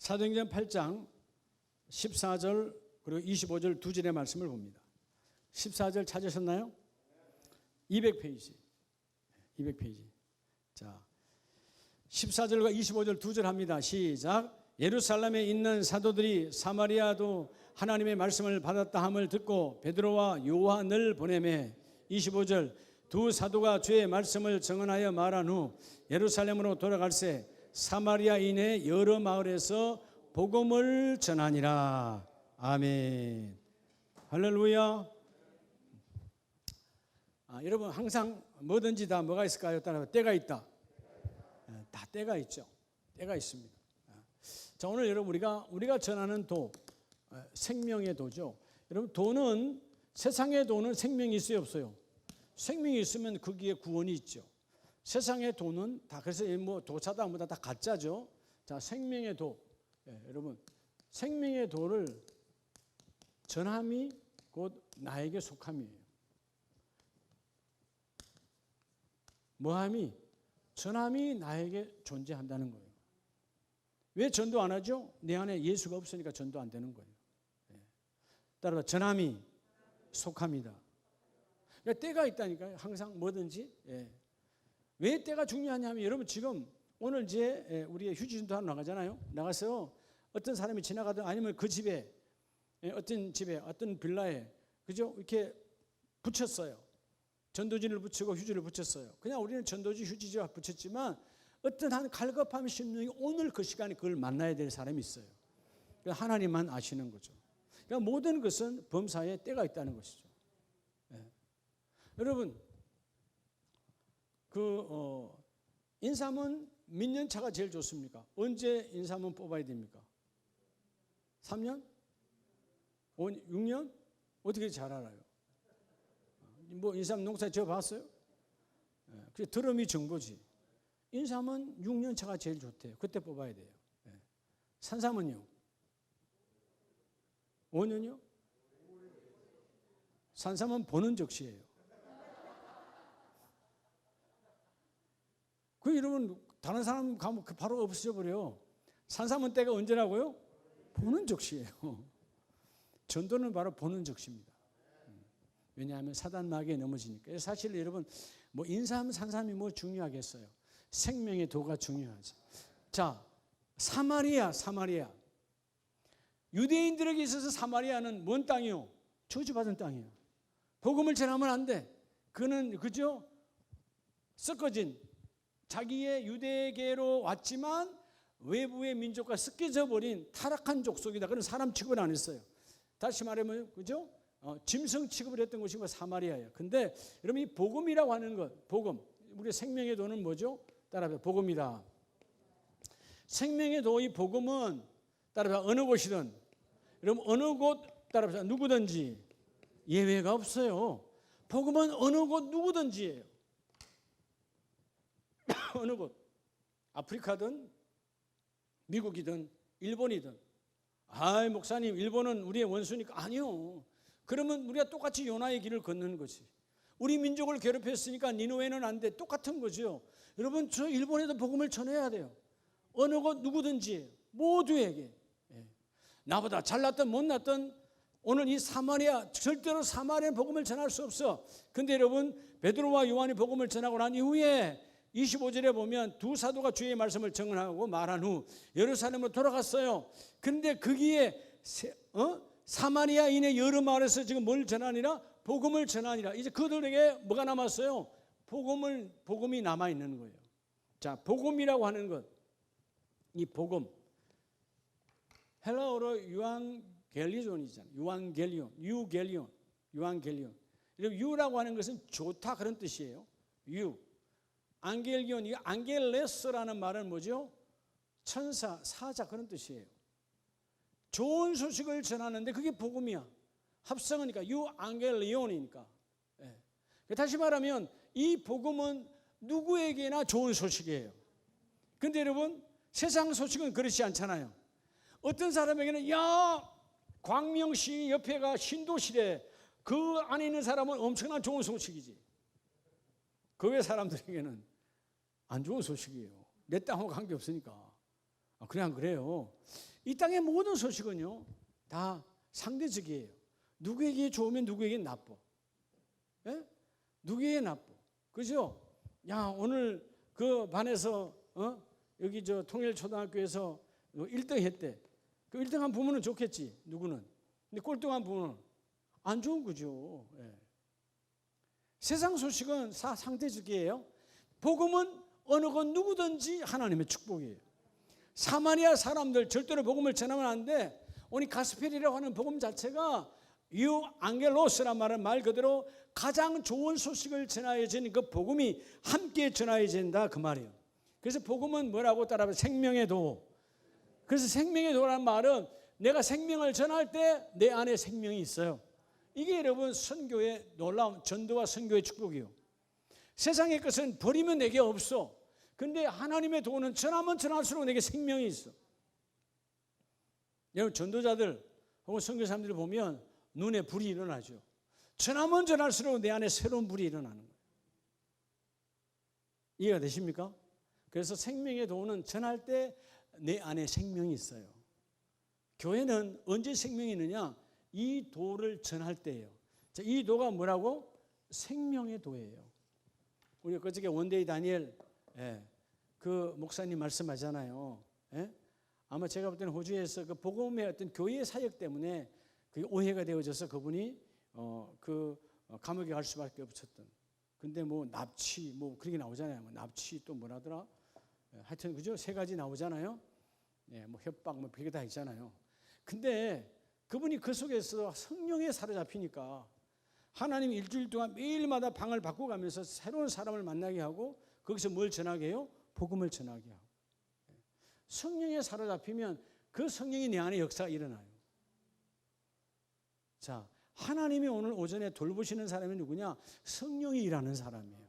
사도행전 8장 14절 그리고 25절 두 절의 말씀을 봅니다. 14절 찾으셨나요? 200페이지. 200페이지. 자, 14절과 25절 두 절 합니다. 시작. 예루살렘에 있는 사도들이 사마리아도 하나님의 말씀을 받았다 함을 듣고 베드로와 요한을 보내매 25절 두 사도가 주의 말씀을 증언하여 말한 후 예루살렘으로 돌아갈새 사마리아인의 여러 마을에서 복음을 전하니라. 아멘. 할렐루야. 여러분 항상 뭐든지 다 뭐가 있을까요? 따라 때가 있다. 다 때가 있죠. 때가 있습니다. 자, 오늘 여러분 우리가 전하는 도, 생명의 도죠. 여러분 도는 세상의 도는 생명이 있어요, 없어요? 생명이 있으면 거기에 구원이 있죠. 세상의 도는 다 그래서 뭐 도차다 뭐다 다 가짜죠. 자, 생명의 도. 여러분 생명의 도를 전함이 곧 나에게 속함이에요. 뭐함이? 전함이 나에게 존재한다는 거예요. 왜 전도 안 하죠? 내 안에 예수가 없으니까 전도 안 되는 거예요. 따라서 전함이 속함이다. 그러니까 때가 있다니까요. 항상 뭐든지. 왜 때가 중요하냐면 여러분 지금 오늘 이제 우리의 휴지전도 하러 나가잖아요. 나가서 어떤 사람이 지나가든 아니면 그 집에 어떤 집에 어떤 빌라에 그죠? 이렇게 붙였어요. 전도지를 붙이고 휴지를 붙였어요. 그냥 우리는 전도지 휴지지와 붙였지만 어떤 한 갈급함이 심령이 오늘 그 시간에 그걸 만나야 될 사람이 있어요. 하나님만 아시는 거죠. 그러니까 모든 것은 범사에 때가 있다는 것이죠. 여러분 인삼은 몇 년 차가 제일 좋습니까? 언제 인삼은 뽑아야 됩니까? 3년? 6년? 어떻게 잘 알아요? 뭐 인삼 농사 지어봤어요? 그게 드럼이 정보지. 인삼은 6년 차가 제일 좋대요. 그때 뽑아야 돼요. 산삼은요? 5년이요? 산삼은 보는 적시예요. 그 여러분 다른 사람 가면 바로 없어져 버려요. 산삼은 때가 언제라고요? 보는 적시예요. 전도는 바로 보는 적시입니다. 왜냐하면 사단 마귀에 넘어지니까. 사실 여러분 뭐 인삼 산삼이 뭐 중요하겠어요. 생명의 도가 중요하죠. 자, 사마리아. 유대인들에게 있어서 사마리아는 뭔 땅이요? 저주받은 땅이에요. 복음을 전하면 안 돼. 그는 그죠? 섞어진 자기의 유대계로 왔지만 외부의 민족과 섞여져 버린 타락한 족속이다. 그런 사람 취급을 안 했어요. 다시 말하면 그죠? 짐승 취급을 했던 곳이 사마리아예요. 근데 여러분 이 복음이라고 하는 것, 복음. 우리 생명의 도는 뭐죠? 따라서 복음이다. 생명의 도 이 복음은 따라서 어느 곳이든 여러분 어느 곳 따라서 누구든지 예외가 없어요. 복음은 어느 곳 누구든지예요. 어느 곳 아프리카든 미국이든 일본이든 목사님 일본은 우리의 원수니까 아니요. 그러면 우리가 똑같이 요나의 길을 걷는 거지. 우리 민족을 괴롭혔으니까 니느웨는 안 돼. 똑같은 거죠. 여러분 저 일본에도 복음을 전해야 돼요. 어느 곳 누구든지 모두에게. 나보다 잘났든 못났든 오늘 이 사마리아 절대로 사마리아는 복음을 전할 수 없어. 근데 여러분 베드로와 요한이 복음을 전하고 난 이후에 25절에 보면 두 사도가 주의 말씀을 증언하고 말한 후 예루살렘으로 돌아갔어요. 근데 거기에 사마리아인의 여러 마을에서 지금 뭘 전하니라? 복음을 전하니라. 이제 그들에게 뭐가 남았어요? 복음이 남아 있는 거예요. 자, 복음이라고 하는 것, 이 복음, 헬라어로 유앙겔리온이잖아요. 유앙겔리온. 유라고 하는 것은 좋다 그런 뜻이에요. 안겔리온, 이 안겔레스라는 말은 뭐죠? 천사, 사자 그런 뜻이에요. 좋은 소식을 전하는데 그게 복음이야. 합성으니까 유앙겔리온이니까. 다시 말하면 이 복음은 누구에게나 좋은 소식이에요. 그런데 여러분 세상 소식은 그렇지 않잖아요. 어떤 사람에게는 광명시 옆에가 신도시래. 그 안에 있는 사람은 엄청난 좋은 소식이지. 그 외 사람들에게는 안 좋은 소식이에요. 내 땅하고 관계없으니까. 그냥 그래요. 이 땅의 모든 소식은요 다 상대적이에요. 누구에게 좋으면 누구에게 나빠. 예? 누구에게 나빠. 그죠? 야, 오늘 그 반에서 여기 저 통일초등학교에서 1등 했대. 그 1등한 부모는 좋겠지. 누구는. 근데 꼴등한 부모는 안 좋은 거죠. 예. 세상 소식은 상대적이에요. 복음은 어느 것 누구든지 하나님의 축복이에요. 사마리아 사람들 절대로 복음을 전하면 안 돼. 오늘 가스펠이라고 하는 복음 자체가 유 앙겔로스란 말은 말 그대로 가장 좋은 소식을 전하여야 되는 그 복음이 함께 전하여야 된다 그 말이에요. 그래서 복음은 뭐라고 따라하면 생명의 도. 그래서 생명의 도라는 말은 내가 생명을 전할 때 내 안에 생명이 있어요. 이게 여러분 선교의 놀라운 전도와 선교의 축복이에요. 세상의 것은 버리면 내게 없어. 근데 하나님의 도는 전하면 전할수록 내게 생명이 있어. 여러분 전도자들 혹은 선교사님들을 보면 눈에 불이 일어나죠. 전하면 전할수록 내 안에 새로운 불이 일어나는 거예요. 이해가 되십니까? 그래서 생명의 도는 전할 때 내 안에 생명이 있어요. 교회는 언제 생명이 있느냐? 이 도를 전할 때예요. 자, 이 도가 뭐라고? 생명의 도예요. 우리 그저께 원데이 다니엘 그 목사님 말씀하잖아요. 아마 제가 볼 때는 호주에서 그 복음의 어떤 교회의 사역 때문에 그게 오해가 되어져서 그분이 감옥에 갈 수밖에 없었던. 근데 뭐 납치 뭐 그렇게 나오잖아요. 뭐 납치 또 뭐라더라? 하여튼 그죠? 3가지 나오잖아요. 뭐 협박 뭐 그게 다 있잖아요. 근데 그분이 그 속에서 성령에 사로잡히니까 하나님이 일주일 동안 매일마다 방을 바꿔가면서 새로운 사람을 만나게 하고 거기서 뭘 전하게 해요? 복음을 전하게 하고. 성령에 사로잡히면 그 성령이 내 안에 역사가 일어나요. 자, 하나님이 오늘 오전에 돌보시는 사람이 누구냐? 성령이 일하는 사람이에요.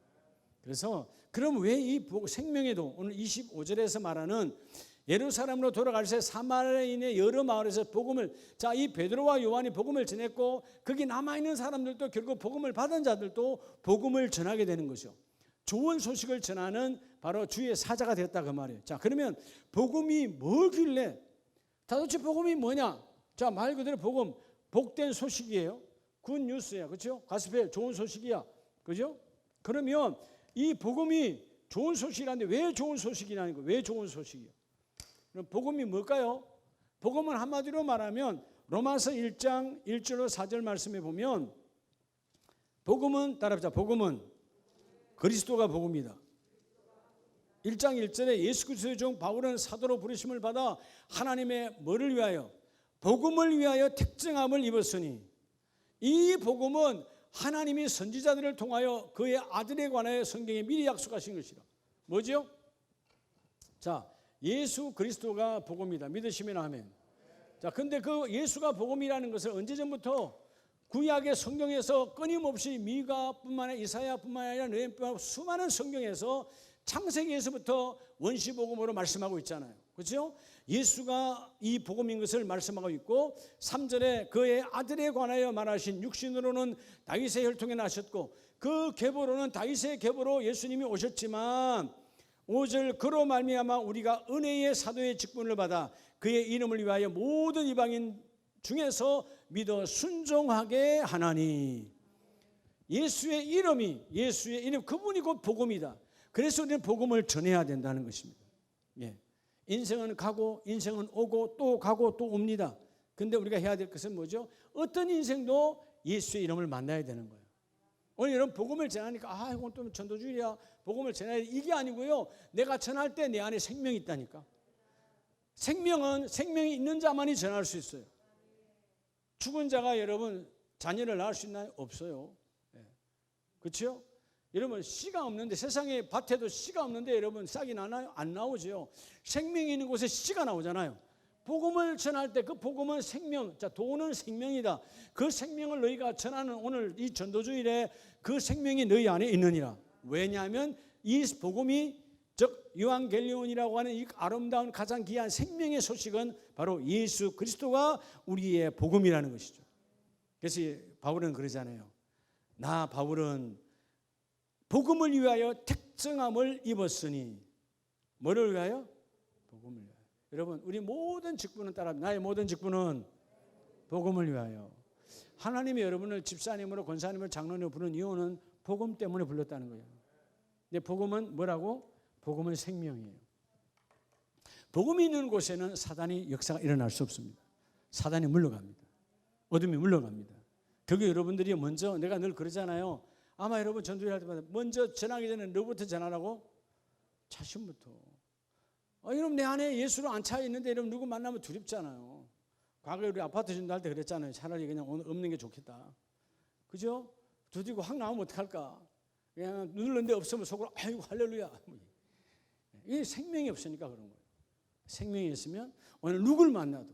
그래서 그럼 왜 이 생명의 도 오늘 25절에서 말하는 예루살렘으로 돌아갈 새 사마리아인의 여러 마을에서 복음을 자, 이 베드로와 요한이 복음을 전했고 거기 남아있는 사람들도 결국 복음을 받은 자들도 복음을 전하게 되는 거죠. 좋은 소식을 전하는 바로 주의 사자가 되었다 그 말이에요. 자, 그러면 복음이 뭐길래 도대체 복음이 뭐냐? 자, 말 그대로 복음 복된 소식이에요. 굿 뉴스야. 그렇죠? 가스펠 좋은 소식이야. 그죠? 그러면 이 복음이 좋은 소식이라는데 왜 좋은 소식이냐는 거예요. 왜 좋은 소식이요? 그럼 복음이 뭘까요? 복음은 한마디로 말하면 로마서 1장 1절로 4절 말씀에 보면 복음은 따라합시다. 복음은 그리스도가 복음이다. 1장 1절에 예수 그리스도의 종 바울은 사도로 부르심을 받아 하나님의 뭐를 위하여? 복음을 위하여 택정함을 입었으니 이 복음은 하나님이 선지자들을 통하여 그의 아들에 관하여 성경에 미리 약속하신 것이라. 뭐죠? 자, 예수 그리스도가 복음이다. 믿으시면 아멘. 자, 근데 그 예수가 복음이라는 것을 언제전부터 구약의 성경에서 끊임없이 미가뿐만 아니라 이사야뿐만 아니라 느헤미야 수많은 성경에서 창세기에서부터 원시복음으로 말씀하고 있잖아요. 그렇죠? 예수가 이 복음인 것을 말씀하고 있고 3절에 그의 아들에 관하여 말하신 육신으로는 다윗의 혈통에 나셨고 그 계보로는 다윗의 계보로 예수님이 오셨지만 5절 그로 말미암아 우리가 은혜의 사도의 직분을 받아 그의 이름을 위하여 모든 이방인 중에서 믿어 순종하게 하나니. 예수의 이름 그분이 곧 복음이다. 그래서 우리는 복음을 전해야 된다는 것입니다. 예. 인생은 가고 인생은 오고 또 가고 또 옵니다. 근데 우리가 해야 될 것은 뭐죠? 어떤 인생도 예수의 이름을 만나야 되는 거예요. 오늘 여러분 복음을 전하니까 이건 또 전도주의야. 복음을 전해야 돼. 이게 아니고요. 내가 전할 때 내 안에 생명이 있다니까. 생명이 있는 자만이 전할 수 있어요. 죽은 자가 여러분 자녀를 낳을 수 있나요? 없어요. 예. 그렇죠? 여러분 씨가 없는데 세상에 밭에도 씨가 없는데 여러분 싹이 나나요? 안 나오죠. 생명이 있는 곳에 씨가 나오잖아요. 복음을 전할 때 그 복음은 생명, 자 도는 생명이다. 그 생명을 너희가 전하는 오늘 이 전도주일에 그 생명이 너희 안에 있느니라. 왜냐하면 이 복음이 즉 유앙겔리온이라고 하는 이 아름다운 가장 귀한 생명의 소식은 바로 예수 그리스도가 우리의 복음이라는 것이죠. 그래서 바울은 그러잖아요. 나 바울은 복음을 위하여 택정함을 입었으니 뭐를 위하여? 복음을 위하여. 여러분, 우리 모든 직분은 따라합니다. 나의 모든 직분은 복음을 위하여. 하나님이 여러분을 집사님으로 권사님으로 장로님으로 부른 이유는 복음 때문에 불렀다는 거예요. 근데 복음은 뭐라고? 복음은 생명이에요. 복음이 있는 곳에는 사단이 역사가 일어날 수 없습니다. 사단이 물러갑니다. 어둠이 물러갑니다. 그게 여러분들이 먼저, 내가 늘 그러잖아요. 아마 여러분 전도를 할 때마다 먼저 전하기 전에 너부터 전하라고? 자신부터. 여러분 내 안에 예수로 안 차 있는데 여러분 누구 만나면 두렵잖아요. 과거에 우리 아파트 전도할 때 그랬잖아요. 차라리 그냥 오늘 없는 게 좋겠다. 그죠? 두드리고 확 나오면 어떡할까? 그냥 누르는데 없으면 속으로 아이고 할렐루야. 이게 생명이 없으니까 그런 거예요. 생명이 있으면 오늘 누굴 만나도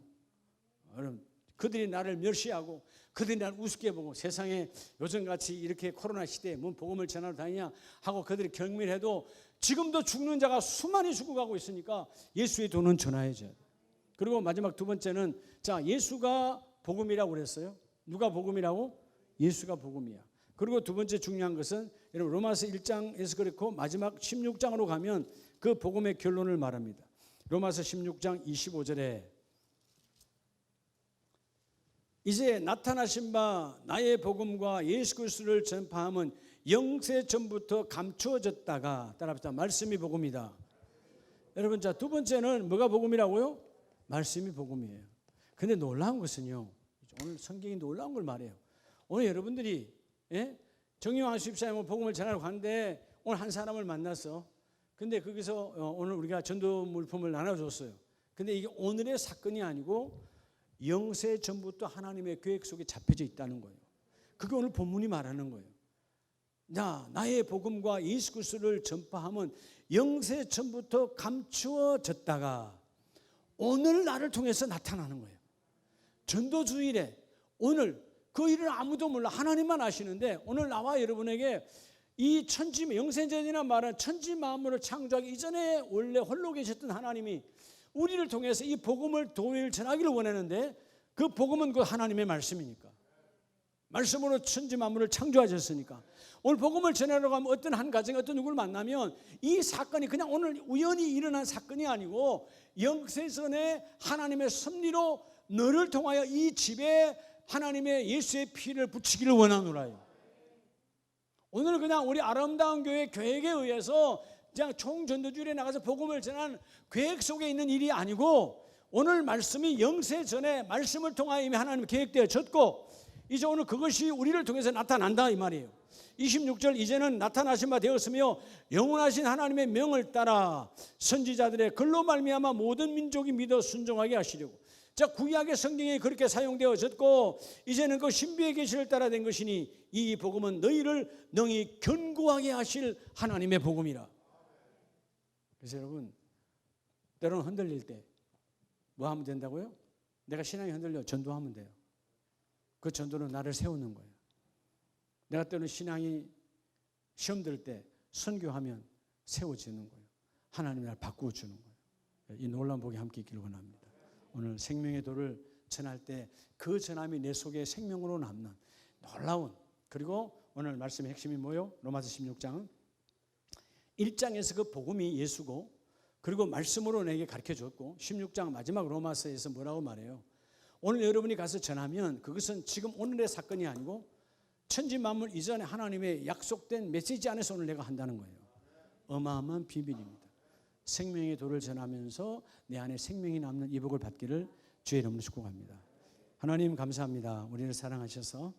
여러분 그들이 나를 멸시하고 그들이 나를 우습게 보고 세상에 요즘같이 이렇게 코로나 시대에 뭔 복음을 전하러 다니냐 하고 그들이 경멸해도 지금도 죽는 자가 수많이 죽어가고 있으니까 예수의 도는 전하야죠. 그리고 마지막 두 번째는 자 예수가 복음이라고 그랬어요. 누가 복음이라고? 예수가 복음이야. 그리고 두 번째 중요한 것은 여러분 로마서 1장에서 그렇고 마지막 16장으로 가면 그 복음의 결론을 말합니다. 로마서 16장 25절에 이제 나타나신 바 나의 복음과 예수 그리스도를 전파함은 영세 전부터 감추어졌다가 따라합시다. 말씀이 복음이다. 여러분 자 두 번째는 뭐가 복음이라고요? 말씀이 복음이에요. 근데 놀라운 것은요. 오늘 성경이 놀라운 걸 말해요. 오늘 여러분들이 정의왕 수입사에 복음을 전하러 가는데 오늘 한 사람을 만났어. 근데 거기서 오늘 우리가 전도 물품을 나눠줬어요. 근데 이게 오늘의 사건이 아니고 영세 전부터 하나님의 계획 속에 잡혀져 있다는 거예요. 그게 오늘 본문이 말하는 거예요. 나의 복음과 예수 그리스도를 전파하면 영세 전부터 감추어졌다가 오늘 나를 통해서 나타나는 거예요. 전도 주일에 오늘 그 일을 아무도 몰라 하나님만 아시는데 오늘 나와 여러분에게 이 천지 영생전이나 말은 천지 만물을 창조하기 이전에 원래 홀로 계셨던 하나님이 우리를 통해서 이 복음을 도일 전하기를 원하는데 그 복음은 그 하나님의 말씀이니까 말씀으로 천지 만물을 창조하셨으니까 오늘 복음을 전하러 가면 어떤 한 가정에 어떤 누구를 만나면 이 사건이 그냥 오늘 우연히 일어난 사건이 아니고 영세전에 하나님의 섭리로 너를 통하여 이 집에 하나님의 예수의 피를 붙이기를 원하노라요. 오늘 그냥 우리 아름다운 교회 계획에 의해서 그냥 총전도주일에 나가서 복음을 전하는 계획 속에 있는 일이 아니고 오늘 말씀이 영세 전에 말씀을 통하여 이미 하나님 계획되어졌고 이제 오늘 그것이 우리를 통해서 나타난다 이 말이에요. 26절 이제는 나타나신 바 되었으며 영원하신 하나님의 명을 따라 선지자들의 글로 말미암아 모든 민족이 믿어 순종하게 하시려고. 자 구약의 성경에 그렇게 사용되어졌고 이제는 그 신비의 계시를 따라 된 것이니 이 복음은 너희를 능히 견고하게 하실 하나님의 복음이라. 그래서 여러분 때로는 흔들릴 때 뭐 하면 된다고요? 내가 신앙이 흔들려 전도하면 돼요. 그 전도는 나를 세우는 거예요. 내가 때로는 신앙이 시험 들 때 선교하면 세워지는 거예요. 하나님이 나를 바꾸어 주는 거예요. 이 놀라운 복이 함께 있기를 원합니다. 오늘 생명의 도를 전할 때 그 전함이 내 속에 생명으로 남는 놀라운 그리고 오늘 말씀의 핵심이 뭐예요? 로마서 16장은 1장에서 그 복음이 예수고 그리고 말씀으로 내게 가르쳐줬고 16장 마지막 로마서에서 뭐라고 말해요? 오늘 여러분이 가서 전하면 그것은 지금 오늘의 사건이 아니고 천지 만물 이전에 하나님의 약속된 메시지 안에서 오늘 내가 한다는 거예요. 어마어마한 비밀입니다. 생명의 도를 전하면서 내 안에 생명이 남는 이 복을 받기를 주의 이름으로 축복합니다. 하나님 감사합니다. 우리를 사랑하셔서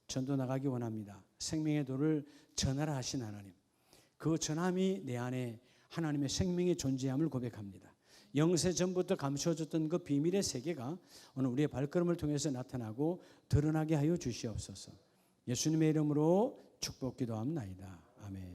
전도 나가기 원합니다. 생명의 도를 전하라 하신 하나님. 그 전함이 내 안에 하나님의 생명의 존재함을 고백합니다. 영세 전부터 감추어졌던 그 비밀의 세계가 오늘 우리의 발걸음을 통해서 나타나고 드러나게 하여 주시옵소서. 예수님의 이름으로 축복 기도합니다. 아멘.